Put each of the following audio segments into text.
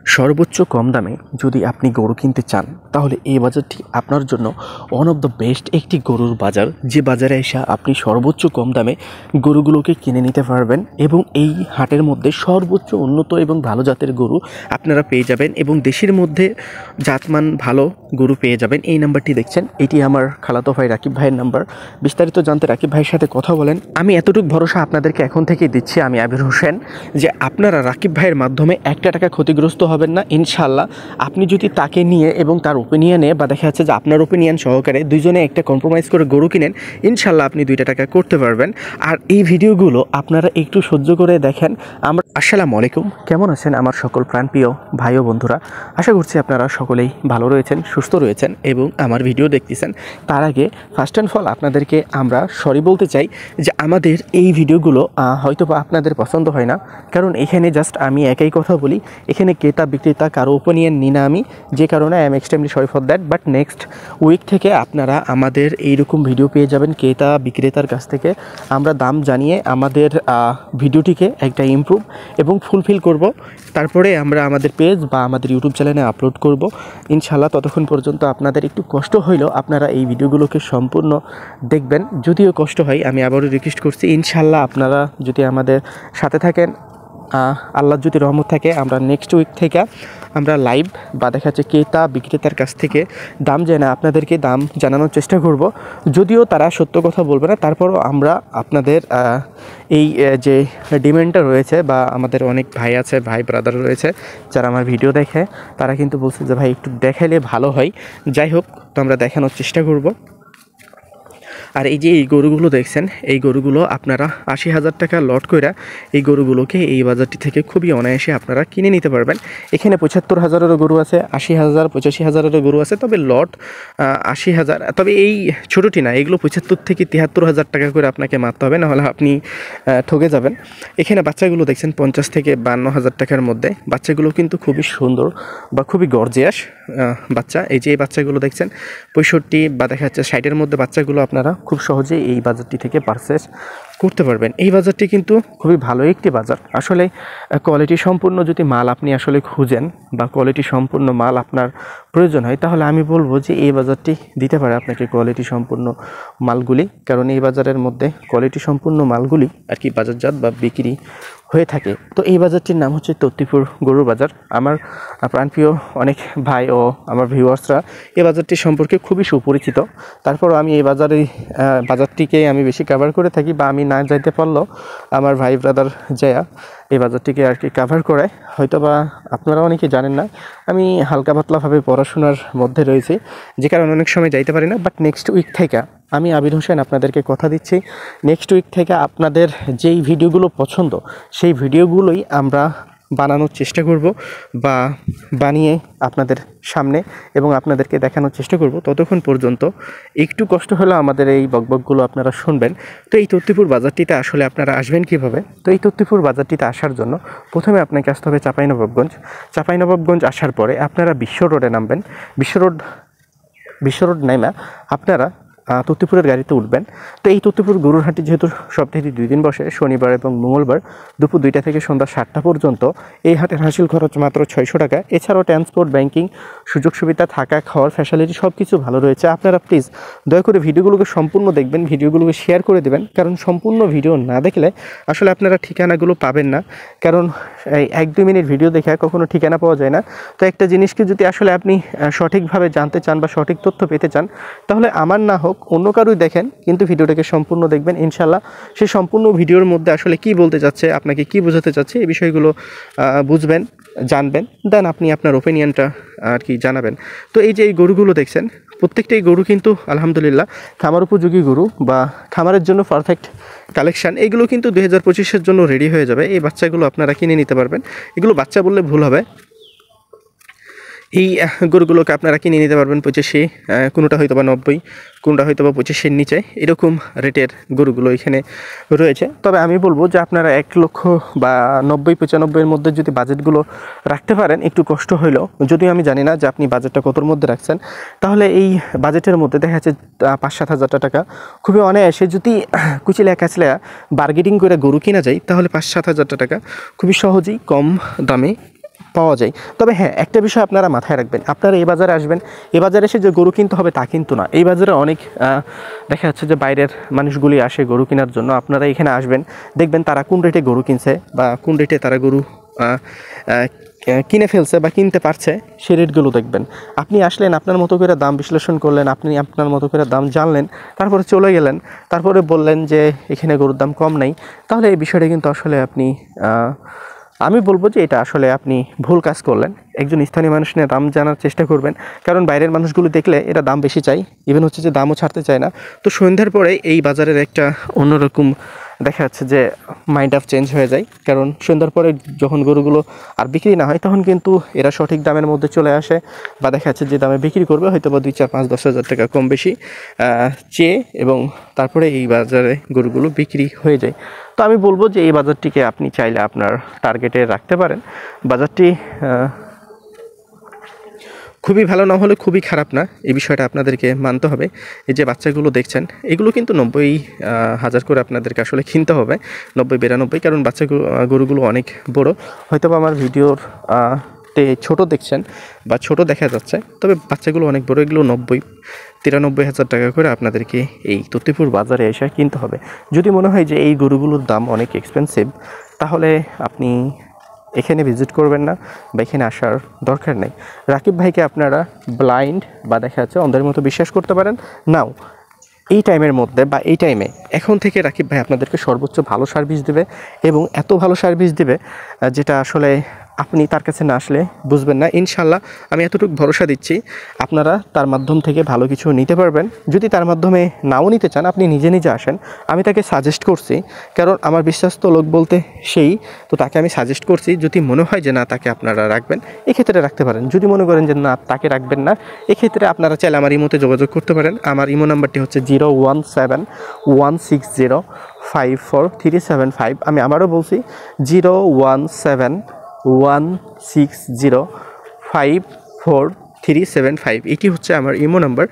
সর্বোচ্চ কম দামে যদি আপনি গরু কিনতে চান তাহলে এই বাজারটি আপনার জন্য ওয়ান অফ দ্য বেস্ট একটি গরুর বাজার, যে বাজারে এসে আপনি সর্বোচ্চ কম দামে গরুগুলোকে কিনে নিতে পারবেন এবং এই হাটের মধ্যে সর্বোচ্চ উন্নত এবং ভালো জাতের গরু আপনারা পেয়ে যাবেন এবং দেশের মধ্যে জাতমান ভালো গরু পেয়ে যাবেন। এই নাম্বারটি দেখছেন, এটি আমার খালাতো ভাই রাকিব ভাইয়ের নাম্বার। বিস্তারিত জানতে রাকিব ভাইয়ের সাথে কথা বলেন। আমি এতটুকু ভরসা আপনাদেরকে এখন থেকেই দিচ্ছি, আমি আবির হোসেন, যে আপনারা রাকিব ভাইয়ের মাধ্যমে একটা টাকা ক্ষতিগ্রস্ত হবেন না ইনশাল্লাহ। আপনি যদি তাকে নিয়ে এবং তার ওপিনিয়নে বা দেখা যাচ্ছে যে আপনার ওপিনিয়ন সহকারে দুইজনে একটা কম্প্রোমাইজ করে গরু কিনেন, ইনশাল্লাহ আপনি 2 টাকা করতে পারবেন। আর এই ভিডিওগুলো আপনারা একটু সহ্য করে দেখেন। আসসালামু আলাইকুম, কেমন আছেন আমার সকল প্রাণপ্রিয় ভাই ও বন্ধুরা? আশা করছি আপনারা সকলেই ভালো রয়েছেন, সুস্থ রয়েছেন এবং আমার ভিডিও দেখতেছেন। তার আগে ফার্স্ট অ্যান্ড ফল আপনাদেরকে আমরা সরি বলতে চাই যে আমাদের এই ভিডিওগুলো হয়তো বা আপনাদের পছন্দ হয় না, কারণ এখানে জাস্ট আমি একই কথা বলি। এখানে ক্রেতা বিক্রেতা কারো ওপিনিয়ন নিই না আমি, যে কারণে I am extremely sorry for that. But next week থেকে আপনারা আমাদের এইরকম ভিডিও পেয়ে যাবেন ক্রেতা বিক্রেতার কাছ থেকে। আমরা দাম জানিয়ে আমাদের ভিডিওটিকে একটা ইমপ্রুভ এবং ফুলফিল করব, তারপরে আমরা আমাদের পেজ বা আমাদের ইউটিউব চ্যানেলে আপলোড করব ইনশাল্লাহ। ততক্ষণ পর্যন্ত আপনাদের একটু কষ্ট হইলেও আপনারা এই ভিডিওগুলোকে সম্পূর্ণ দেখবেন। যদিও কষ্ট হয়, আমি আবারও রিকোয়েস্ট করছি ইনশাল্লাহ আপনারা যদি আমাদের সাথে থাকেন, আল্লাহর যদি রহমত থাকে, আমরা নেক্সট উইক থেকে আমরা লাইভ বা দেখা যাচ্ছে ক্রেতা বিক্রেতার কাছ থেকে দাম জেনে আপনাদেরকে দাম জানানোর চেষ্টা করব। যদিও তারা সত্য কথা বলবে না, তারপরও আমরা আপনাদের এই যে ডিমান্ডটা রয়েছে, বা আমাদের অনেক ভাই আছে, ভাই ব্রাদার রয়েছে যারা আমার ভিডিও দেখে, তারা কিন্তু বলছে যে ভাই একটু দেখাইলে ভালো হয়। যাই হোক, তো আমরা দেখানোর চেষ্টা করব। আর এই যে এই গরুগুলো দেখছেন, এই গরুগুলো আপনারা 80,000 টাকা লট করে এই গরুগুলোকে এই বাজারটি থেকে খুবই অনায়াসে আপনারা কিনে নিতে পারবেন। এখানে 75,000-এরও গরু আছে, 80,000, 85,000-এরও গরু আছে, তবে লট 80,000। তবে এই ছোটোটি না, এগুলো 75 থেকে 73,000 টাকা করে আপনাকে মারতে হবে, নাহলে আপনি ঠকে যাবেন। এখানে বাচ্চাগুলো দেখছেন 50 থেকে 52,000 টাকার মধ্যে। বাচ্চাগুলো কিন্তু খুবই সুন্দর বা খুবই গর্জিয়াস বাচ্চা। এই যে এই বাচ্চাগুলো দেখছেন 65 বা দেখা যাচ্ছে 60-এর মধ্যে বাচ্চাগুলো আপনারা খুব সহজেই এই বাজারটি থেকে পারচেস করতে পারবেন। এই বাজারটি কিন্তু খুবই ভালো একটি বাজার। আসলে কোয়ালিটি সম্পূর্ণ যদি মাল আপনি আসলে খুঁজেন বা কোয়ালিটি সম্পূর্ণ মাল আপনার প্রয়োজন হয়, তাহলে আমি বলবো যে এই বাজারটি দিতে পারে আপনাকে কোয়ালিটি সম্পূর্ণ মালগুলি, কারণ এই বাজারের মধ্যে কোয়ালিটি সম্পূর্ণ মালগুলি আর কি বাজারজাত বা বিক্রি হয়ে থাকে। তো এই বাজারটির নাম হচ্ছে তত্তিপুর গরুর বাজার। আমার প্রাণপ্রিয় অনেক ভাই ও আমার ভিউয়ার্সরা এই বাজারটি সম্পর্কে খুবই সুপরিচিত। তারপর আমি এই বাজারটিকে আমি বেশি কভার করে থাকি, বা আমি না যাইতে পারলেও আমার ভাই ব্রাদার যায়া এই বাজারটিকে আর কি কভার করায়। হয়তো বা আপনারা অনেকে জানেন না, আমি হালকা পাতলাভাবে পড়াশোনার মধ্যে রয়েছি, যে কারণে অনেক সময় যাইতে পারি না। বাট নেক্সট উইক থেকে আমি আবির হোসেন আপনাদেরকে কথা দিচ্ছি, নেক্সট উইক থেকে আপনাদের যেই ভিডিওগুলো পছন্দ সেই ভিডিওগুলোই আমরা বানানোর চেষ্টা করব বা বানিয়ে আপনাদের সামনে এবং আপনাদেরকে দেখানোর চেষ্টা করব। ততক্ষণ পর্যন্ত একটু কষ্ট হলেও আমাদের এই বকবকগুলো আপনারা শুনবেন। তো এই তত্তিপুর বাজারটিতে আসলে আপনারা আসবেন কিভাবে? তো এই তত্তিপুর বাজারটিতে আসার জন্য প্রথমে আপনাকে আসতে হবে চাঁপাইনবাবগঞ্জ। আসার পরে আপনারা বিশ্ব রোডে নামবেন। বিশ্ব রোড নেমে আপনারা তত্তিপুরের গাড়িতে উঠবেন। তো এই তত্তিপুর গরুর হাটটি যেহেতু সপ্তাহে 2 দিন বসে, শনিবার এবং মঙ্গলবার দুপুর 2টা থেকে সন্ধ্যা 7টা পর্যন্ত, এই হাটের হাসিল খরচ মাত্র 600 টাকা। এছাড়াও ট্রান্সপোর্ট, ব্যাংকিং সুযোগ সুবিধা, থাকা খাওয়ার ফ্যাসিলিটি সব কিছু ভালো রয়েছে। আপনারা প্লিজ দয়া করে ভিডিওগুলোকে সম্পূর্ণ দেখবেন, ভিডিওগুলোকে শেয়ার করে দেবেন, কারণ সম্পূর্ণ ভিডিও না দেখলে আসলে আপনারা ঠিকানাগুলো পাবেন না। কারণ এই 1-2 মিনিট ভিডিও দেখে কখনো ঠিকানা পাওয়া যায় না। তো একটা জিনিসকে যদি আসলে আপনি সঠিকভাবে জানতে চান বা সঠিক তথ্য পেতে চান, তাহলে আমার না হোক অন্য কারোই দেখেন, কিন্তু ভিডিওটাকে সম্পূর্ণ দেখবেন ইনশাল্লাহ। সেই সম্পূর্ণ ভিডিওর মধ্যে আসলে কি বলতে চাচ্ছে, আপনাকে কি বোঝাতে চাচ্ছে, এই বিষয়গুলো বুঝবেন, জানবেন, দেন আপনি আপনার ওপিনিয়নটা আর কি জানাবেন। তো এই যে এই গরুগুলো দেখছেন, প্রত্যেকটাই গরু কিন্তু আলহামদুলিল্লাহ খামার উপযোগী গরু বা খামারের জন্য পারফেক্ট কালেকশান। এগুলো কিন্তু 2025-এর জন্য রেডি হয়ে যাবে। এই বাচ্চাগুলো আপনারা কিনে নিতে পারবেন। এগুলো বাচ্চা বললে ভুল হবে। এই গরুগুলোকে আপনারা কিনে নিতে পারবেন 25, কোনোটা হয়তো বা 90, কোনোটা হয়তো বা 25-এর নিচে, এরকম রেটের গরুগুলো এখানে রয়েছে। তবে আমি বলবো যে আপনারা 1 লক্ষ বা 90-95-এর মধ্যে যদি বাজেটগুলো রাখতে পারেন, একটু কষ্ট হইলেও, যদিও আমি জানি না যে আপনি বাজেটটা কতর মধ্যে রাখছেন, তাহলে এই বাজেটের মধ্যে দেখা যাচ্ছে 5-7 হাজার টাকা খুবই অনায়াসে যদি কুচিলা কাছলা বার্গেটিং করে গরু কিনা যায়, তাহলে 5-7 হাজার টাকা খুবই সহজেই কম দামে পাওয়া যায়। তবে হ্যাঁ, একটা বিষয় আপনারা মাথায় রাখবেন, আপনারা এই বাজারে আসবেন, এই বাজারে এসে যে গরু কিনতে হবে তা কিন্তু না। এই বাজারে অনেক দেখা যাচ্ছে যে বাইরের মানুষগুলি আসে গরু কেনার জন্য। আপনারা এখানে আসবেন, দেখবেন তারা কোন রেটে গরু কিনছে বা কোন রেটে তারা গরু কিনে ফেলছে বা কিনতে পারছে, সেই রেটগুলো দেখবেন। আপনি আসলেন, আপনার মতো করে দাম বিশ্লেষণ করলেন, আপনি আপনার মতো করে দাম জানলেন, তারপরে চলে গেলেন, তারপরে বললেন যে এখানে গরুর দাম কম নেই, তাহলে এই বিষয়টা কিন্তু আসলে আপনি আমি বলবো যে এটা আসলে আপনি ভুল কাজ করলেন। একজন স্থানীয় মানুষ নিয়ে দাম জানার চেষ্টা করবেন, কারণ বাইরের মানুষগুলো দেখলে এরা দাম বেশি চাই, ইভেন হচ্ছে যে দামও ছাড়তে চায় না। তো সন্ধ্যার পরে এই বাজারের একটা অন্যরকম দেখা যাচ্ছে যে মাইন্ড অফ চেঞ্জ হয়ে যায়, কারণ সন্ধ্যার পরে যখন গরুগুলো আর বিক্রি না হয় তখন কিন্তু এরা সঠিক দামের মধ্যে চলে আসে, বা দেখা যাচ্ছে যে দামে বিক্রি করবে হয়তো বা 2, 4, 5, 10 হাজার টাকা কম বেশি চেয়ে, এবং তারপরে এই বাজারে গরুগুলো বিক্রি হয়ে যায়। তো আমি বলবো যে এই বাজারটিকে আপনি চাইলে আপনার টার্গেটে রাখতে পারেন। বাজারটি খুবই ভালো না হলে খুবই খারাপ না, এই বিষয়টা আপনাদেরকে মানতে হবে। এই যে বাচ্চাগুলো দেখছেন, এগুলো কিন্তু 90,000 করে আপনাদেরকে আসলে কিনতে হবে, 90-92, কারণ গরুগুলো অনেক বড়। হয়তো বা আমার ভিডিওর ছোট দেখছেন বা ছোট দেখা যাচ্ছে, তবে বাচ্চাগুলো অনেক বড়। এগুলো 90-93 হাজার টাকা করে আপনাদেরকে এই তত্ত্বপুর বাজারে এসে কিনতে হবে। যদি মনে হয় যে এই গরুগুলোর দাম অনেক এক্সপেন্সিভ, তাহলে আপনি এখানে ভিজিট করবেন না বা এখানে আসার দরকার নেই। রাকিব ভাইকে আপনারা ব্লাইন্ড বা দেখা যাচ্ছে অন্ধের মতো বিশ্বাস করতে পারেন নাও। এই টাইমের মধ্যে বা এই টাইমে এখন থেকে রাকিব ভাই আপনাদেরকে সর্বোচ্চ ভালো সার্ভিস দেবে, এবং এত ভালো সার্ভিস দেবে যেটা আসলে আপনি তার কাছে না আসলে বুঝবেন না। ইনশাল্লাহ আমি এতটুকু ভরসা দিচ্ছি, আপনারা তার মাধ্যম থেকে ভালো কিছু নিতে পারবেন। যদি তার মাধ্যমে নাও নিতে চান, আপনি নিজে নিজে আসেন, আমি তাকে সাজেস্ট করছি, কারণ আমার বিশ্বাস্ত লোক বলতে সেই, তো তাকে আমি সাজেস্ট করছি। যদি মনে হয় যে না তাকে আপনারা রাখবেন, এক্ষেত্রে রাখতে পারেন। যদি মনে করেন যে না তাকে রাখবেন না, এক্ষেত্রে আপনারা চাইলে আমার ইমোতে যোগাযোগ করতে পারেন। আমার ইমো নাম্বারটি হচ্ছে 017-160-54375। আমি আবারও বলছি 017-160-54375। এটি হচ্ছে আমার ইমো নাম্বার।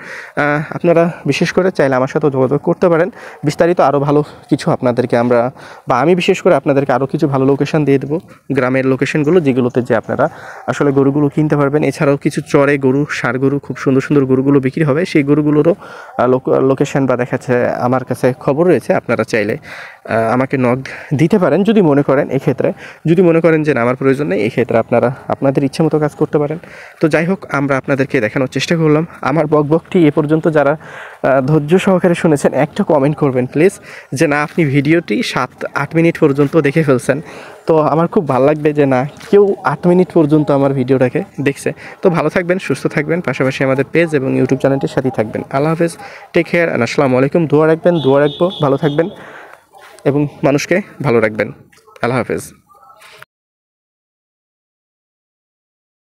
আপনারা বিশেষ করে চাইলে আমার সাথে যোগাযোগ করতে পারেন। বিস্তারিত আরও ভালো কিছু আপনাদেরকে আমি বিশেষ করে আপনাদেরকে আরও কিছু ভালো লোকেশন দিয়ে দেবো, গ্রামের লোকেশনগুলো, যেগুলোতে যে আপনারা আসলে গরুগুলো কিনতে পারবেন। এছাড়াও কিছু চরে গরু, ষাঁড় গরু, খুব সুন্দর সুন্দর গরুগুলো বিক্রি হবে, সেই গরুগুলোরও লোকেশন বা দেখাচ্ছে আমার কাছে খবর রয়েছে। আপনারা চাইলে আমাকে নক দিতে পারেন যদি মনে করেন। এক্ষেত্রে যদি মনে করেন যে না আমার প্রয়োজন নেই, এক্ষেত্রে আপনারা আপনাদের ইচ্ছে মতো কাজ করতে পারেন। তো যাই হোক, আমরা আপনাদেরকে দেখানোর চেষ্টা করলাম। আমার বকবকটি এ পর্যন্ত যারা ধৈর্য সহকারে শুনেছেন, একটা কমেন্ট করবেন প্লিজ যে না আপনি ভিডিওটি 7-8 মিনিট পর্যন্ত দেখে ফেলছেন। তো আমার খুব ভালো লাগবে যে না কেউ 8 মিনিট পর্যন্ত আমার ভিডিওটাকে দেখছে। তো ভালো থাকবেন, সুস্থ থাকবেন, পাশাপাশি আমাদের পেজ এবং ইউটিউব চ্যানেলটির সাথেই থাকবেন। আল্লাহ হাফেজ, টেক কেয়ার, আসসালামু আলাইকুম। দোয়া রাখবো, ভালো থাকবেন এবং মানুষকে ভালো রাখবেন। আল্লাহ হাফেজ।